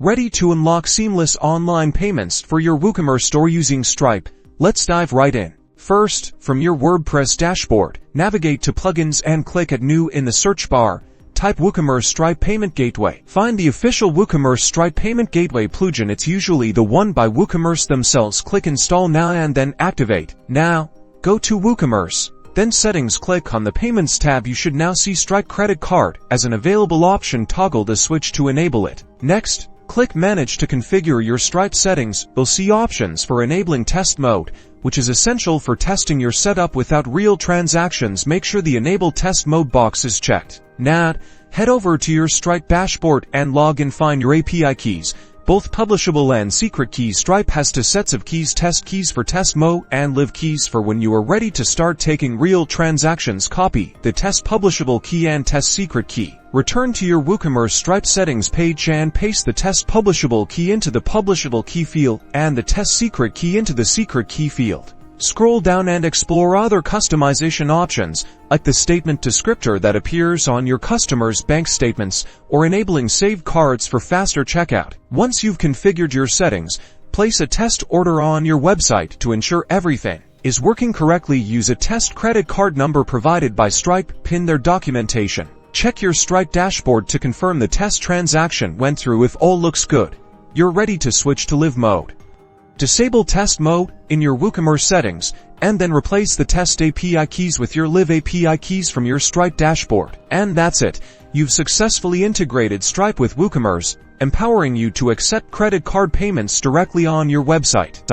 Ready to unlock seamless online payments for your Woocommerce store using Stripe? Let's dive right in. First, from your WordPress dashboard, navigate to Plugins and click at New in the search bar. Type Woocommerce Stripe Payment Gateway. Find the official Woocommerce Stripe Payment Gateway plugin. It's usually the one by Woocommerce themselves. Click Install Now and then Activate. Now, go to Woocommerce. Then Settings, click on the Payments tab. You should now see Stripe Credit Card as an available option. Toggle the switch to enable it. Next, click Manage to configure your Stripe settings. You'll see options for enabling test mode, which is essential for testing your setup without real transactions. Make sure the Enable Test Mode box is checked. Now, head over to your Stripe dashboard and log in. Find your API keys, both publishable and secret keys. Stripe has two sets of keys: test keys for test mode and live keys for when you are ready to start taking real transactions. Copy the test publishable key and test secret key. Return to your Woocommerce Stripe settings page and paste the test publishable key into the publishable key field and the test secret key into the secret key field. Scroll down and explore other customization options, like the statement descriptor that appears on your customers' bank statements, or enabling saved cards for faster checkout. Once you've configured your settings, place a test order on your website to ensure everything is working correctly. Use a test credit card number provided by Stripe. Pin their documentation. Check your Stripe dashboard to confirm the test transaction went through. If all looks good, you're ready to switch to live mode. Disable test mode in your Woocommerce settings, and then replace the test API keys with your live API keys from your Stripe dashboard. And that's it. You've successfully integrated Stripe with Woocommerce, empowering you to accept credit card payments directly on your website.